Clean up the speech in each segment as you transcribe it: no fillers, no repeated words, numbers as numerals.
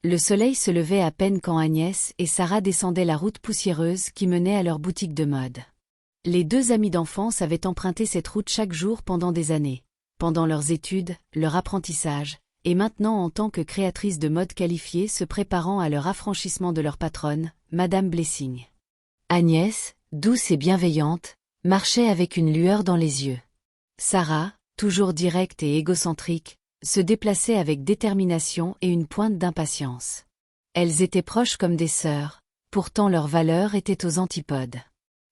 Le soleil se levait à peine quand Agnès et Sarah descendaient la route poussiéreuse qui menait à leur boutique de mode. Les deux amies d'enfance avaient emprunté cette route chaque jour pendant des années, pendant leurs études, leur apprentissage, et maintenant en tant que créatrices de mode qualifiées se préparant à leur affranchissement de leur patronne, Madame Blessing. Agnès, douce et bienveillante, marchait avec une lueur dans les yeux. Sarah, toujours directe et égocentrique, se déplaçait avec détermination et une pointe d'impatience. Elles étaient proches comme des sœurs, pourtant leurs valeurs étaient aux antipodes.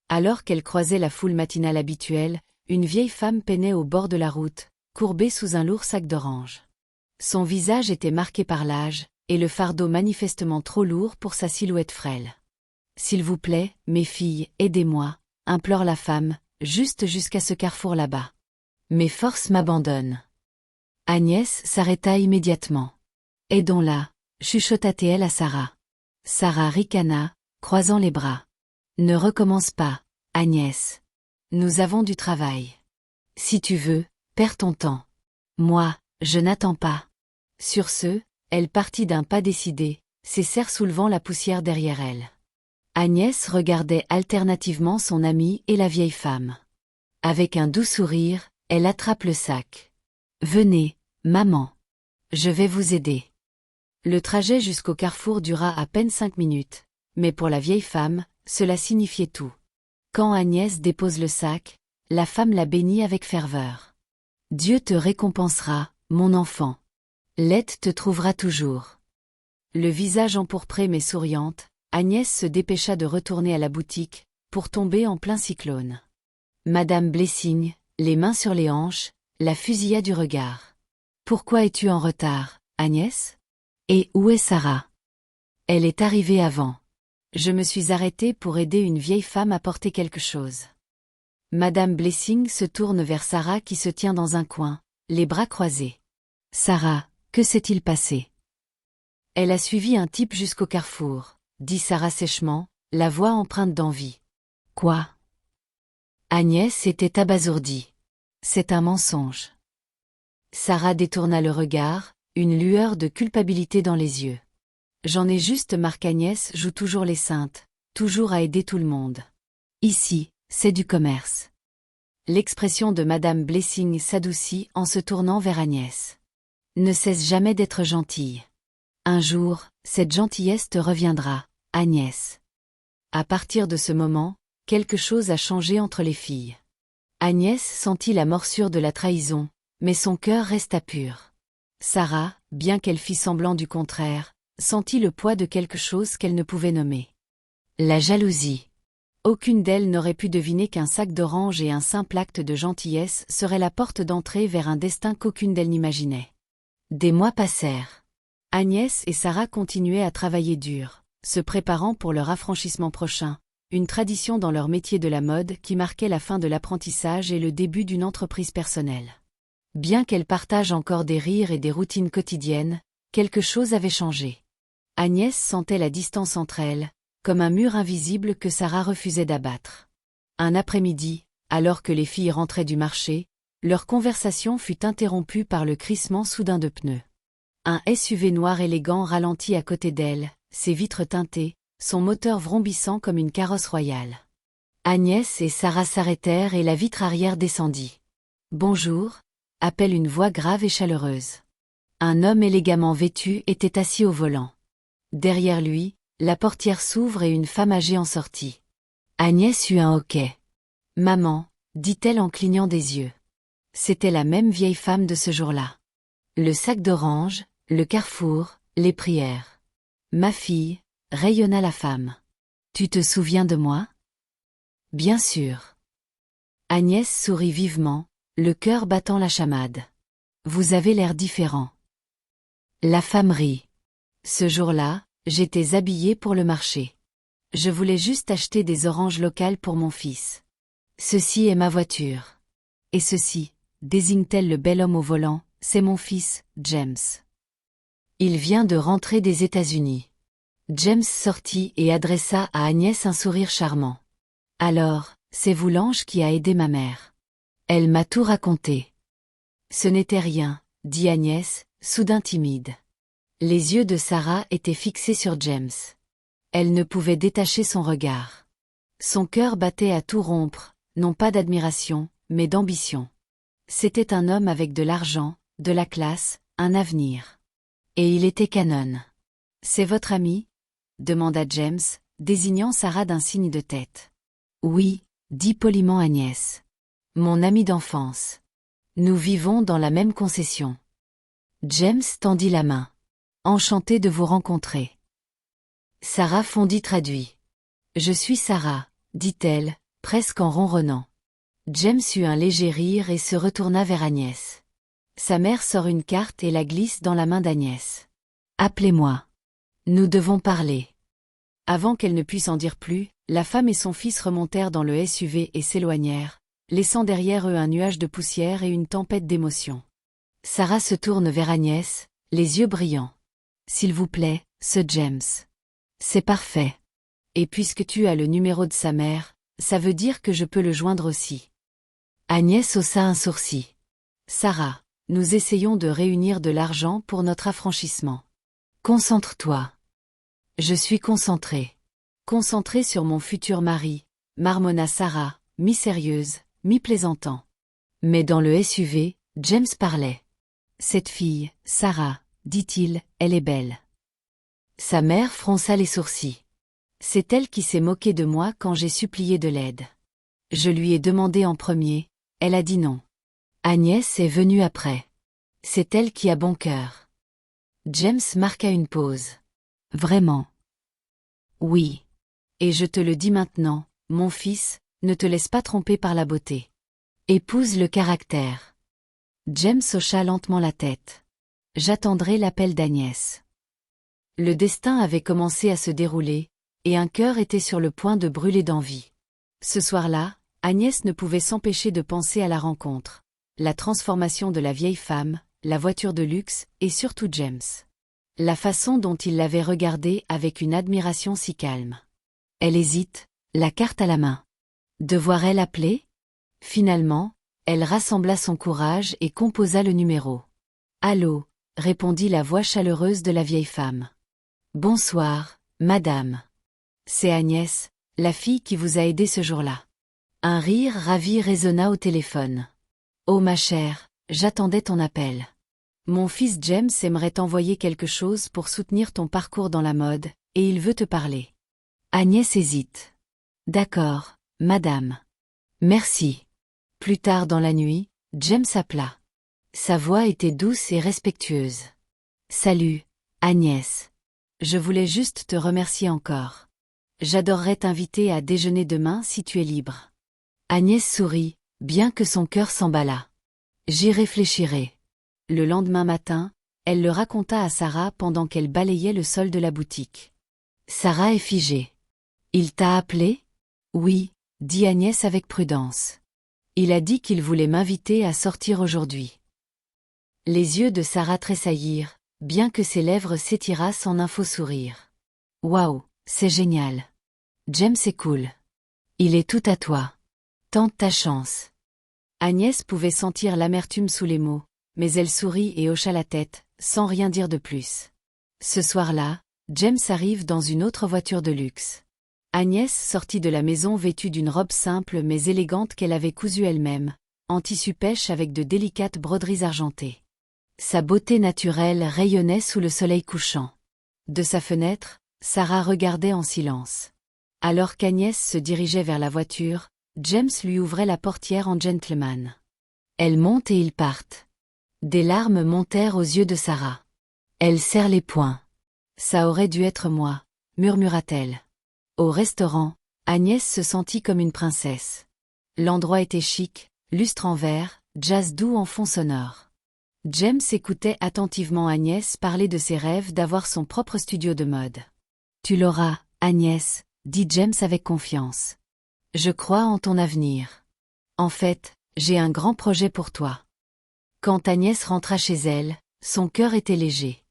Alors qu'elles croisaient la foule matinale habituelle, une vieille femme peinait au bord de la route, courbée sous un lourd sac d'oranges. Son visage était marqué par l'âge, et le fardeau manifestement trop lourd pour sa silhouette frêle. « S'il vous plaît, mes filles, aidez-moi », implore la femme, juste jusqu'à ce carrefour là-bas. Mes forces m'abandonnent. Agnès s'arrêta immédiatement. « Aidons-la », chuchota-t-elle à Sarah. Sarah ricana, croisant les bras. « Ne recommence pas, Agnès. Nous avons du travail. Si tu veux, perds ton temps. Moi, je n'attends pas. » Sur ce, elle partit d'un pas décidé, ses serres soulevant la poussière derrière elle. Agnès regardait alternativement son amie et la vieille femme. Avec un doux sourire, elle attrape le sac. « Venez, maman. Je vais vous aider. » Le trajet jusqu'au carrefour dura à peine 5 minutes, mais pour la vieille femme, cela signifiait tout. Quand Agnès dépose le sac, la femme la bénit avec ferveur. « Dieu te récompensera, mon enfant. L'aide te trouvera toujours. » Le visage empourpré mais souriante, Agnès se dépêcha de retourner à la boutique, pour tomber en plein cyclone. Madame Blessing, les mains sur les hanches, la fusilla du regard. « Pourquoi es-tu en retard, Agnès ? Et où est Sarah ? » « Elle est arrivée avant. Je me suis arrêtée pour aider une vieille femme à porter quelque chose. » Madame Blessing se tourne vers Sarah qui se tient dans un coin, les bras croisés. « Sarah, que s'est-il passé ? » « Elle a suivi un type jusqu'au carrefour, » dit Sarah sèchement, la voix empreinte d'envie. « Quoi ? » Agnès était abasourdie. « C'est un mensonge. » Sarah détourna le regard, une lueur de culpabilité dans les yeux. « J'en ai juste marre qu'Agnès joue toujours les saintes, toujours à aider tout le monde. Ici, c'est du commerce. » L'expression de Madame Blessing s'adoucit en se tournant vers Agnès. « Ne cesse jamais d'être gentille. Un jour, cette gentillesse te reviendra, Agnès. » À partir de ce moment, quelque chose a changé entre les filles. Agnès sentit la morsure de la trahison, mais son cœur resta pur. Sarah, bien qu'elle fît semblant du contraire, sentit le poids de quelque chose qu'elle ne pouvait nommer. La jalousie. Aucune d'elles n'aurait pu deviner qu'un sac d'oranges et un simple acte de gentillesse serait la porte d'entrée vers un destin qu'aucune d'elles n'imaginait. Des mois passèrent. Agnès et Sarah continuaient à travailler dur, se préparant pour leur affranchissement prochain, une tradition dans leur métier de la mode qui marquait la fin de l'apprentissage et le début d'une entreprise personnelle. Bien qu'elles partagent encore des rires et des routines quotidiennes, quelque chose avait changé. Agnès sentait la distance entre elles, comme un mur invisible que Sarah refusait d'abattre. Un après-midi, alors que les filles rentraient du marché, leur conversation fut interrompue par le crissement soudain de pneus. Un SUV noir élégant ralentit à côté d'elle, ses vitres teintées, son moteur vrombissant comme une carrosse royale. Agnès et Sarah s'arrêtèrent et la vitre arrière descendit. « Bonjour », appelle une voix grave et chaleureuse. Un homme élégamment vêtu était assis au volant. Derrière lui, la portière s'ouvre et une femme âgée en sortit. Agnès eut un hoquet. « Maman », dit-elle en clignant des yeux. C'était la même vieille femme de ce jour-là. Le sac d'oranges, le carrefour, les prières. « Ma fille », rayonna la femme. « Tu te souviens de moi ? » « Bien sûr. » Agnès sourit vivement, le cœur battant la chamade. « Vous avez l'air différent. » La femme rit. « Ce jour-là, j'étais habillée pour le marché. Je voulais juste acheter des oranges locales pour mon fils. Ceci est ma voiture. Et ceci, désigne-t-elle le bel homme au volant, c'est mon fils, James. Il vient de rentrer des États-Unis. » James sortit et adressa à Agnès un sourire charmant. « Alors, c'est vous l'ange qui a aidé ma mère. Elle m'a tout raconté. » « Ce n'était rien, » dit Agnès, soudain timide. Les yeux de Sarah étaient fixés sur James. Elle ne pouvait détacher son regard. Son cœur battait à tout rompre, non pas d'admiration, mais d'ambition. C'était un homme avec de l'argent, de la classe, un avenir. Et il était canon. « C'est votre ami ?» demanda James, désignant Sarah d'un signe de tête. « Oui, » dit poliment Agnès. « Mon ami d'enfance. Nous vivons dans la même concession. » James tendit la main. « Enchanté de vous rencontrer. » Sarah fondit traduit. « Je suis Sarah, » dit-elle, presque en ronronnant. James eut un léger rire et se retourna vers Agnès. Sa mère sort une carte et la glisse dans la main d'Agnès. « Appelez-moi. Nous devons parler. » Avant qu'elle ne puisse en dire plus, la femme et son fils remontèrent dans le SUV et s'éloignèrent, laissant derrière eux un nuage de poussière et une tempête d'émotions. Sarah se tourne vers Agnès, les yeux brillants. « S'il vous plaît, ce James. C'est parfait. Et puisque tu as le numéro de sa mère, ça veut dire que je peux le joindre aussi. » Agnès haussa un sourcil. « Sarah, nous essayons de réunir de l'argent pour notre affranchissement. Concentre-toi. » « Je suis concentrée. Concentrée sur mon futur mari, » marmonna Sarah, mi-sérieuse, mi-plaisantant. Mais dans le SUV, James parlait. « Cette fille, Sarah, dit-il, elle est belle. » Sa mère fronça les sourcils. « C'est elle qui s'est moquée de moi quand j'ai supplié de l'aide. Je lui ai demandé en premier, elle a dit non. Agnès est venue après. C'est elle qui a bon cœur. » James marqua une pause. « Vraiment. » « Oui. Et je te le dis maintenant, mon fils, ne te laisse pas tromper par la beauté. Épouse le caractère. » James hocha lentement la tête. « J'attendrai l'appel d'Agnès. » Le destin avait commencé à se dérouler, et un cœur était sur le point de brûler d'envie. Ce soir-là, Agnès ne pouvait s'empêcher de penser à la rencontre, la transformation de la vieille femme, la voiture de luxe, et surtout James. La façon dont il l'avait regardée avec une admiration si calme. Elle hésite, la carte à la main. Devoir-elle appeler ? Finalement, elle rassembla son courage et composa le numéro. « Allô » répondit la voix chaleureuse de la vieille femme. « Bonsoir, madame. C'est Agnès, la fille qui vous a aidé ce jour-là. » Un rire ravi résonna au téléphone. « Oh ma chère, j'attendais ton appel. Mon fils James aimerait t'envoyer quelque chose pour soutenir ton parcours dans la mode, et il veut te parler. » Agnès hésite. « D'accord, madame. Merci. » Plus tard dans la nuit, James appela. Sa voix était douce et respectueuse. « Salut, Agnès. Je voulais juste te remercier encore. J'adorerais t'inviter à déjeuner demain si tu es libre. » Agnès sourit, bien que son cœur s'emballât. « J'y réfléchirai. » Le lendemain matin, elle le raconta à Sarah pendant qu'elle balayait le sol de la boutique. Sarah est figée. « Il t'a appelé ? » « Oui, » dit Agnès avec prudence. « Il a dit qu'il voulait m'inviter à sortir aujourd'hui. » Les yeux de Sarah tressaillirent, bien que ses lèvres s'étirassent en un faux sourire. « Waouh, c'est génial. James est cool. Il est tout à toi. Tente ta chance. » Agnès pouvait sentir l'amertume sous les mots, mais elle sourit et hocha la tête, sans rien dire de plus. Ce soir-là, James arrive dans une autre voiture de luxe. Agnès sortit de la maison vêtue d'une robe simple mais élégante qu'elle avait cousue elle-même, en tissu pêche avec de délicates broderies argentées. Sa beauté naturelle rayonnait sous le soleil couchant. De sa fenêtre, Sarah regardait en silence. Alors qu'Agnès se dirigeait vers la voiture, James lui ouvrait la portière en gentleman. Elle monte et ils partent. Des larmes montèrent aux yeux de Sarah. Elle serre les poings. « Ça aurait dû être moi », murmura-t-elle. Au restaurant, Agnès se sentit comme une princesse. L'endroit était chic, lustre en verre, jazz doux en fond sonore. James écoutait attentivement Agnès parler de ses rêves d'avoir son propre studio de mode. « Tu l'auras, Agnès », dit James avec confiance. « Je crois en ton avenir. En fait, j'ai un grand projet pour toi. » Quand Agnès rentra chez elle, son cœur était léger.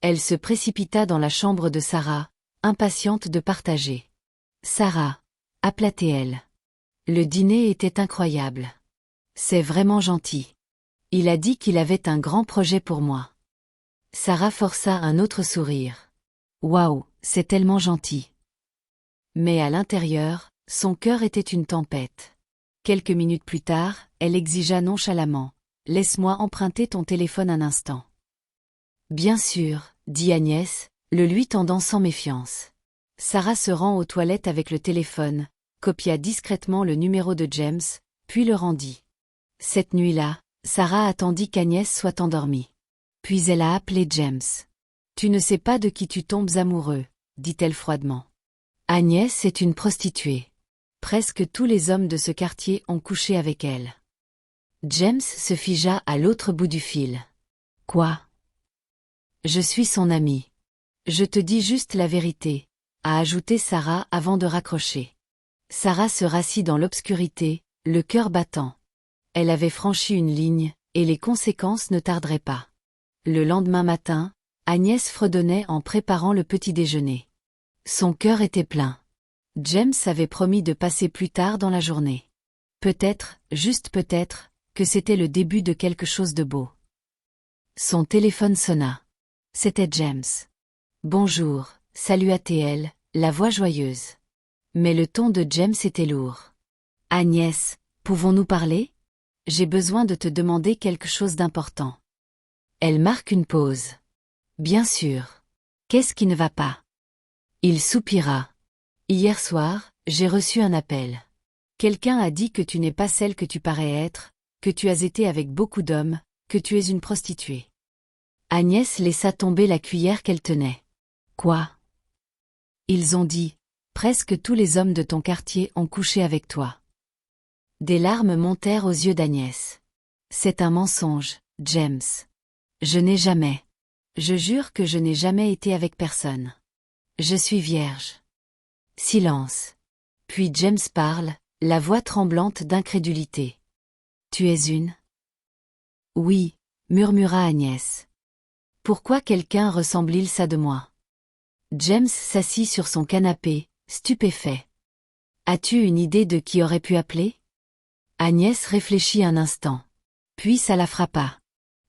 Elle se précipita dans la chambre de Sarah, impatiente de partager. « Sarah » appela-t-elle. Le dîner était incroyable. « C'est vraiment gentil. Il a dit qu'il avait un grand projet pour moi. » Sarah força un autre sourire. Waouh, c'est tellement gentil. Mais à l'intérieur, son cœur était une tempête. Quelques minutes plus tard, elle exigea nonchalamment. Laisse-moi emprunter ton téléphone un instant. Bien sûr, dit Agnès, le lui tendant sans méfiance. Sarah se rend aux toilettes avec le téléphone, copia discrètement le numéro de James, puis le rendit. Cette nuit-là, Sarah attendit qu'Agnès soit endormie. Puis elle a appelé James. Tu ne sais pas de qui tu tombes amoureux, dit-elle froidement. Agnès est une prostituée. Presque tous les hommes de ce quartier ont couché avec elle. James se figea à l'autre bout du fil. Quoi? Je suis son ami. Je te dis juste la vérité, a ajouté Sarah avant de raccrocher. Sarah se rassit dans l'obscurité, le cœur battant. Elle avait franchi une ligne, et les conséquences ne tarderaient pas. Le lendemain matin, Agnès fredonnait en préparant le petit déjeuner. Son cœur était plein. James avait promis de passer plus tard dans la journée. Peut-être, juste peut-être, que c'était le début de quelque chose de beau. Son téléphone sonna. C'était James. Bonjour, salua-t-elle, la voix joyeuse. Mais le ton de James était lourd. Agnès, pouvons-nous parler? J'ai besoin de te demander quelque chose d'important. Elle marque une pause. Bien sûr. Qu'est-ce qui ne va pas? Il soupira. Hier soir, j'ai reçu un appel. Quelqu'un a dit que tu n'es pas celle que tu parais être, que tu as été avec beaucoup d'hommes, que tu es une prostituée. Agnès laissa tomber la cuillère qu'elle tenait. Quoi? Ils ont dit, presque tous les hommes de ton quartier ont couché avec toi. Des larmes montèrent aux yeux d'Agnès. C'est un mensonge, James. Je n'ai jamais. Je jure que je n'ai jamais été avec personne. Je suis vierge. Silence. Puis James parle, la voix tremblante d'incrédulité. Tu es une? Oui, murmura Agnès. Pourquoi quelqu'un ressemble-t-il ça de moi? James s'assit sur son canapé, stupéfait. As-tu une idée de qui aurait pu appeler? Agnès réfléchit un instant. Puis ça la frappa.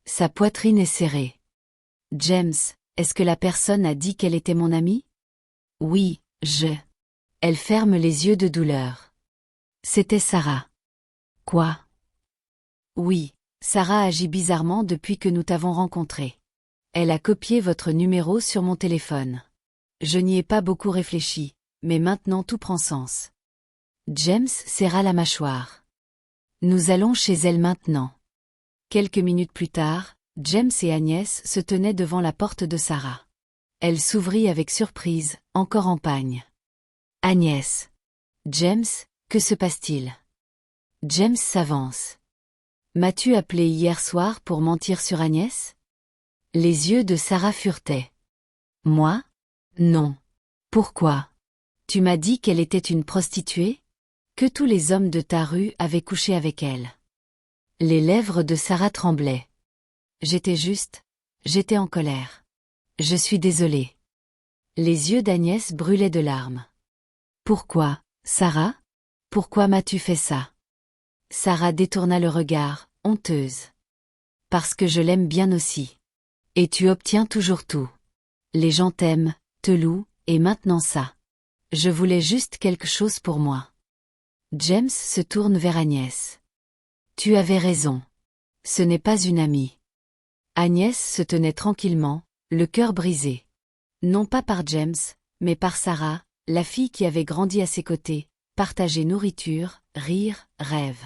Sa poitrine est serrée. James, est-ce que la personne a dit qu'elle était mon amie? Oui, Elle ferme les yeux de douleur. C'était Sarah. Quoi? Oui, Sarah agit bizarrement depuis que nous t'avons rencontré. Elle a copié votre numéro sur mon téléphone. Je n'y ai pas beaucoup réfléchi, mais maintenant tout prend sens. James serra la mâchoire. Nous allons chez elle maintenant. Quelques minutes plus tard, James et Agnès se tenaient devant la porte de Sarah. Elle s'ouvrit avec surprise, encore en pagne. Agnès. James, que se passe-t-il? James s'avance. M'as-tu appelé hier soir pour mentir sur Agnès? Les yeux de Sarah furetaient. Moi? Non. Pourquoi? Tu m'as dit qu'elle était une prostituée? Que tous les hommes de ta rue avaient couché avec elle. Les lèvres de Sarah tremblaient. J'étais en colère. Je suis désolée. Les yeux d'Agnès brûlaient de larmes. Pourquoi, Sarah? Pourquoi m'as-tu fait ça? Sarah détourna le regard, honteuse. Parce que je l'aime bien aussi. Et tu obtiens toujours tout. Les gens t'aiment, te louent, et maintenant ça. Je voulais juste quelque chose pour moi. James se tourne vers Agnès. Tu avais raison. Ce n'est pas une amie. Agnès se tenait tranquillement, le cœur brisé. Non pas par James, mais par Sarah, la fille qui avait grandi à ses côtés, partagé nourriture, rire, rêve.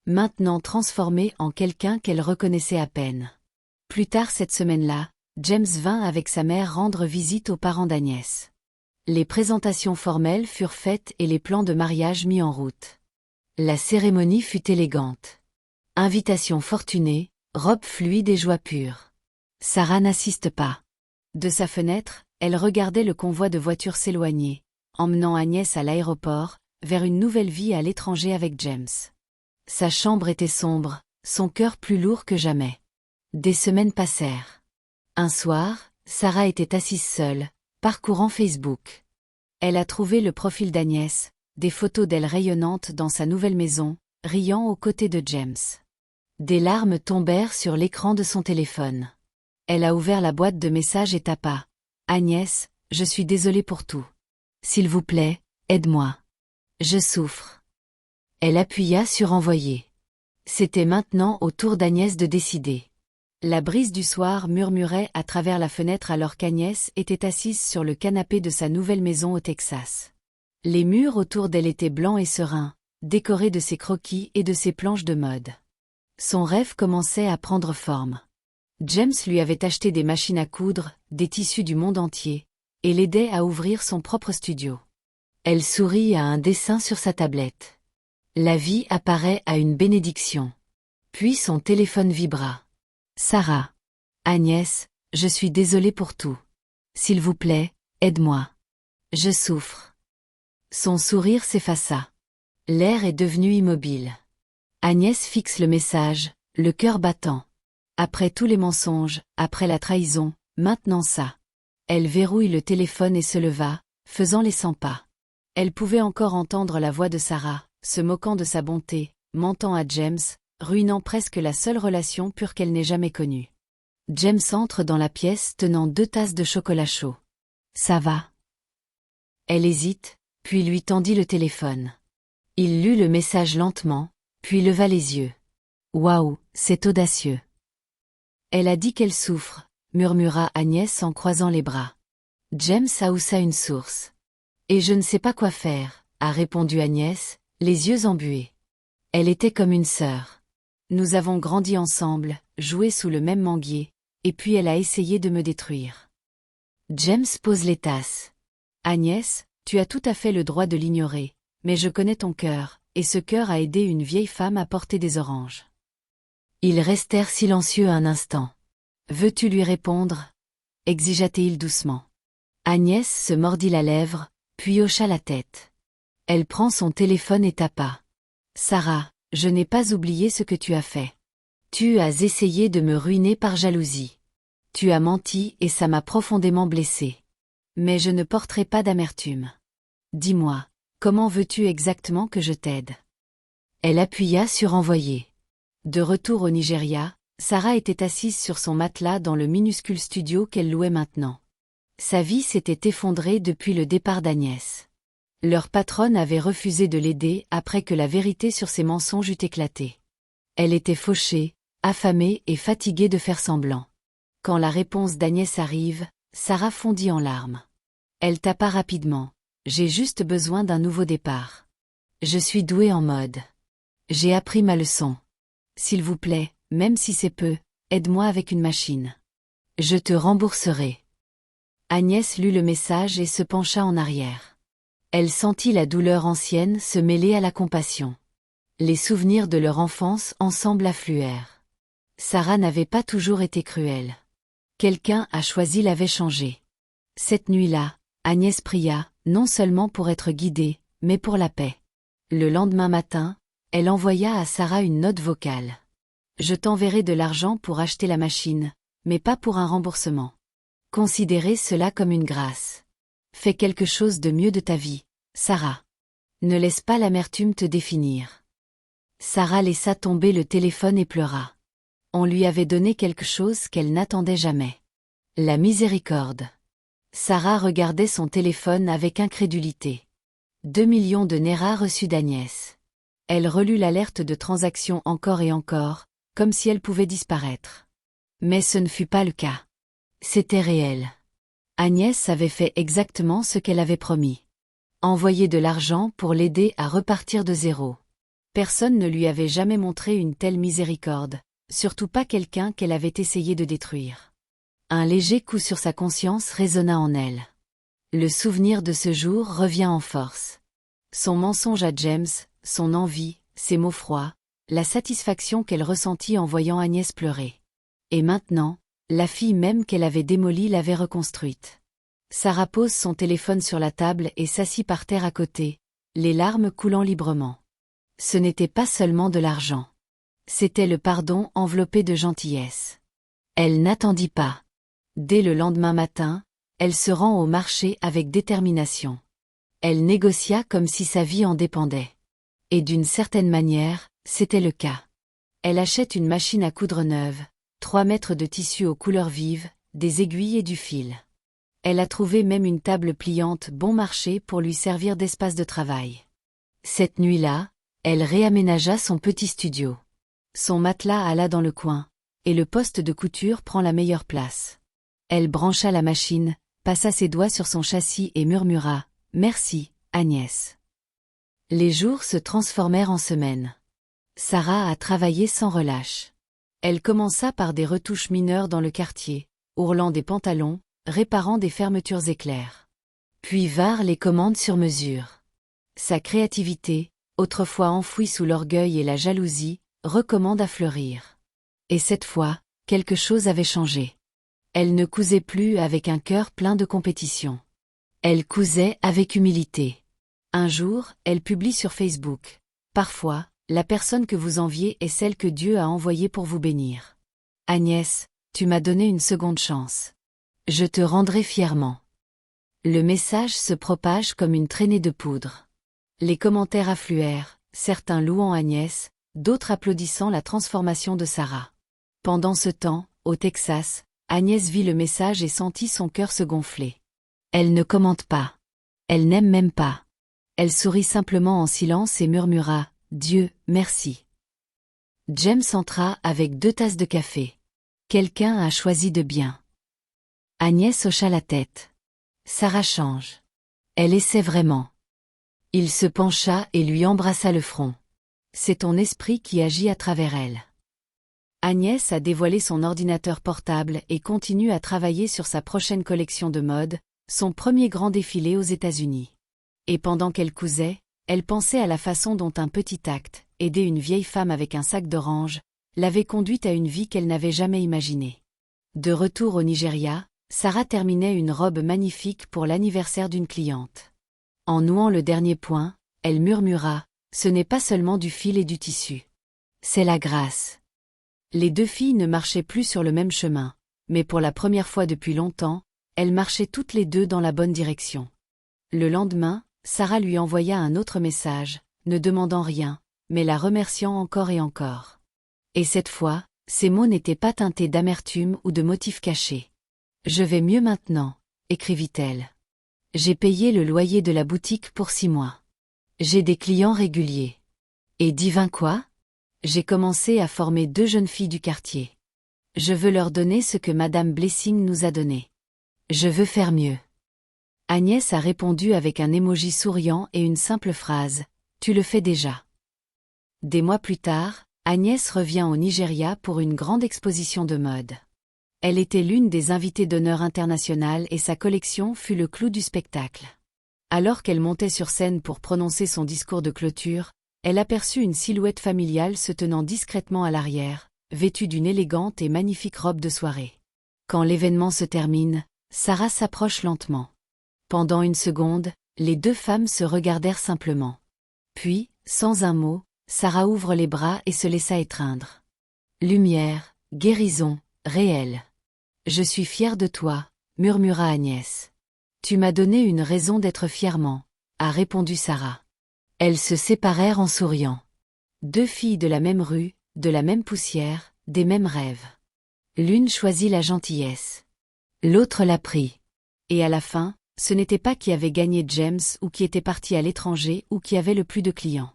Maintenant transformée en quelqu'un qu'elle reconnaissait à peine. Plus tard cette semaine-là, James vint avec sa mère rendre visite aux parents d'Agnès. Les présentations formelles furent faites et les plans de mariage mis en route. La cérémonie fut élégante. Invitation fortunée, robe fluide et joie pure. Sarah n'assiste pas. De sa fenêtre, elle regardait le convoi de voitures s'éloigner, emmenant Agnès à l'aéroport, vers une nouvelle vie à l'étranger avec James. Sa chambre était sombre, son cœur plus lourd que jamais. Des semaines passèrent. Un soir, Sarah était assise seule, parcourant Facebook. Elle a trouvé le profil d'Agnès, des photos d'elle rayonnantes dans sa nouvelle maison, riant aux côtés de James. Des larmes tombèrent sur l'écran de son téléphone. Elle a ouvert la boîte de messages et tapa. Agnès, je suis désolée pour tout. S'il vous plaît, aide-moi. Je souffre. Elle appuya sur envoyer. C'était maintenant au tour d'Agnès de décider. La brise du soir murmurait à travers la fenêtre alors qu'Agnès était assise sur le canapé de sa nouvelle maison au Texas. Les murs autour d'elle étaient blancs et sereins, décorés de ses croquis et de ses planches de mode. Son rêve commençait à prendre forme. James lui avait acheté des machines à coudre, des tissus du monde entier, et l'aidait à ouvrir son propre studio. Elle sourit à un dessin sur sa tablette. La vie apparaît à une bénédiction. Puis son téléphone vibra. Sarah. Agnès, je suis désolée pour tout. S'il vous plaît, aide-moi. Je souffre. Son sourire s'effaça. L'air est devenu immobile. Agnès fixe le message, le cœur battant. Après tous les mensonges, après la trahison, maintenant ça. Elle verrouille le téléphone et se leva, faisant les 100 pas. Elle pouvait encore entendre la voix de Sarah, se moquant de sa bonté, mentant à James, ruinant presque la seule relation pure qu'elle n'ait jamais connue. James entre dans la pièce tenant 2 tasses de chocolat chaud. Ça va? Elle hésite, puis lui tendit le téléphone. Il lut le message lentement, puis leva les yeux. Waouh, c'est audacieux. Elle a dit qu'elle souffre, murmura Agnès en croisant les bras. James ahoussa une source. Et je ne sais pas quoi faire, a répondu Agnès, les yeux embués. Elle était comme une sœur. Nous avons grandi ensemble, joué sous le même manguier, et puis elle a essayé de me détruire. James pose les tasses. Agnès, tu as tout à fait le droit de l'ignorer, mais je connais ton cœur, et ce cœur a aidé une vieille femme à porter des oranges. Ils restèrent silencieux un instant. Veux-tu lui répondre? Exigea-t-il doucement. Agnès se mordit la lèvre, puis hocha la tête. Elle prend son téléphone et tapa. Sarah, je n'ai pas oublié ce que tu as fait. Tu as essayé de me ruiner par jalousie. Tu as menti et ça m'a profondément blessée. Mais je ne porterai pas d'amertume. Dis-moi, comment veux-tu exactement que je t'aide? Elle appuya sur envoyer. De retour au Nigeria, Sarah était assise sur son matelas dans le minuscule studio qu'elle louait maintenant. Sa vie s'était effondrée depuis le départ d'Agnès. Leur patronne avait refusé de l'aider après que la vérité sur ses mensonges eût éclaté. Elle était fauchée, affamée et fatiguée de faire semblant. Quand la réponse d'Agnès arrive, Sarah fondit en larmes. Elle tapa rapidement. J'ai juste besoin d'un nouveau départ. Je suis douée en mode. J'ai appris ma leçon. S'il vous plaît, même si c'est peu, aide-moi avec une machine. Je te rembourserai. Agnès lut le message et se pencha en arrière. Elle sentit la douleur ancienne se mêler à la compassion. Les souvenirs de leur enfance ensemble affluèrent. Sarah n'avait pas toujours été cruelle. Quelqu'un a choisi l'avait changée. Cette nuit-là, Agnès pria, non seulement pour être guidée, mais pour la paix. Le lendemain matin, elle envoya à Sarah une note vocale. Je t'enverrai de l'argent pour acheter la machine, mais pas pour un remboursement. Considérez cela comme une grâce. Fais quelque chose de mieux de ta vie, Sarah. Ne laisse pas l'amertume te définir. Sarah laissa tomber le téléphone et pleura. On lui avait donné quelque chose qu'elle n'attendait jamais. La miséricorde. Sarah regardait son téléphone avec incrédulité. 2 millions de Naira reçus d'Agnès. Elle relut l'alerte de transaction encore et encore, comme si elle pouvait disparaître. Mais ce ne fut pas le cas. C'était réel. Agnès avait fait exactement ce qu'elle avait promis. Envoyer de l'argent pour l'aider à repartir de zéro. Personne ne lui avait jamais montré une telle miséricorde, surtout pas quelqu'un qu'elle avait essayé de détruire. Un léger coup sur sa conscience résonna en elle. Le souvenir de ce jour revient en force. Son mensonge à James, son envie, ses mots froids, la satisfaction qu'elle ressentit en voyant Agnès pleurer. Et maintenant, la fille même qu'elle avait démolie l'avait reconstruite. Sarah pose son téléphone sur la table et s'assit par terre à côté, les larmes coulant librement. Ce n'était pas seulement de l'argent. C'était le pardon enveloppé de gentillesse. Elle n'attendit pas. Dès le lendemain matin, elle se rend au marché avec détermination. Elle négocia comme si sa vie en dépendait. Et d'une certaine manière, c'était le cas. Elle achète une machine à coudre neuve, 3 mètres de tissu aux couleurs vives, des aiguilles et du fil. Elle a trouvé même une table pliante bon marché pour lui servir d'espace de travail. Cette nuit-là, elle réaménagea son petit studio. Son matelas alla dans le coin, et le poste de couture prend la meilleure place. Elle brancha la machine, passa ses doigts sur son châssis et murmura « Merci, Agnès ». Les jours se transformèrent en semaines. Sarah a travaillé sans relâche. Elle commença par des retouches mineures dans le quartier, ourlant des pantalons, réparant des fermetures éclairs. Puis vinrent les commandes sur mesure. Sa créativité, autrefois enfouie sous l'orgueil et la jalousie, recommande à fleurir. Et cette fois, quelque chose avait changé. Elle ne cousait plus avec un cœur plein de compétition. Elle cousait avec humilité. Un jour, elle publie sur Facebook. Parfois, la personne que vous enviez est celle que Dieu a envoyée pour vous bénir. Agnès, tu m'as donné une seconde chance. Je te rendrai fièrement. Le message se propage comme une traînée de poudre. Les commentaires affluèrent, certains louant Agnès, d'autres applaudissant la transformation de Sarah. Pendant ce temps, au Texas, Agnès vit le message et sentit son cœur se gonfler. Elle ne commente pas. Elle n'aime même pas. Elle sourit simplement en silence et murmura « Dieu, merci ». James entra avec 2 tasses de café. Quelqu'un a choisi de bien. Agnès hocha la tête. Sarah change. Elle essaie vraiment. Il se pencha et lui embrassa le front. C'est ton esprit qui agit à travers elle. Agnès a dévoilé son ordinateur portable et continue à travailler sur sa prochaine collection de mode, son premier grand défilé aux États-Unis. Et pendant qu'elle cousait, elle pensait à la façon dont un petit acte, aider une vieille femme avec un sac d'oranges, l'avait conduite à une vie qu'elle n'avait jamais imaginée. De retour au Nigeria, Sarah terminait une robe magnifique pour l'anniversaire d'une cliente. En nouant le dernier point, elle murmura « Ce n'est pas seulement du fil et du tissu. C'est la grâce ». Les 2 filles ne marchaient plus sur le même chemin, mais pour la première fois depuis longtemps, elles marchaient toutes les 2 dans la bonne direction. Le lendemain, Sarah lui envoya un autre message, ne demandant rien, mais la remerciant encore et encore. Et cette fois, ses mots n'étaient pas teintés d'amertume ou de motifs cachés. « Je vais mieux maintenant », écrivit-elle. « J'ai payé le loyer de la boutique pour 6 mois. J'ai des clients réguliers. Et divin quoi ? J'ai commencé à former 2 jeunes filles du quartier. Je veux leur donner ce que Madame Blessing nous a donné. Je veux faire mieux. » Agnès a répondu avec un émoji souriant et une simple phrase « Tu le fais déjà ». Des mois plus tard, Agnès revient au Nigeria pour une grande exposition de mode. Elle était l'une des invitées d'honneur internationales et sa collection fut le clou du spectacle. Alors qu'elle montait sur scène pour prononcer son discours de clôture, elle aperçut une silhouette familiale se tenant discrètement à l'arrière, vêtue d'une élégante et magnifique robe de soirée. Quand l'événement se termine, Sarah s'approche lentement. Pendant une seconde, les 2 femmes se regardèrent simplement. Puis, sans un mot, Sarah ouvre les bras et se laissa étreindre. Lumière, guérison, réel. « Je suis fière de toi », murmura Agnès. « Tu m'as donné une raison d'être fièrement », a répondu Sarah. Elles se séparèrent en souriant. 2 filles de la même rue, de la même poussière, des mêmes rêves. L'une choisit la gentillesse. L'autre la prit. Et à la fin, ce n'était pas qui avait gagné James ou qui était parti à l'étranger ou qui avait le plus de clients.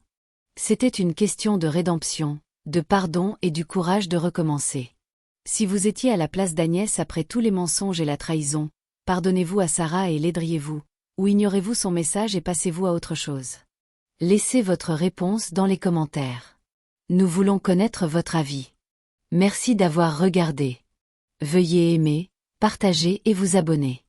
C'était une question de rédemption, de pardon et du courage de recommencer. Si vous étiez à la place d'Agnès après tous les mensonges et la trahison, pardonnez-vous à Sarah et l'aideriez-vous, ou ignorez-vous son message et passez-vous à autre chose? Laissez votre réponse dans les commentaires. Nous voulons connaître votre avis. Merci d'avoir regardé. Veuillez aimer, partager et vous abonner.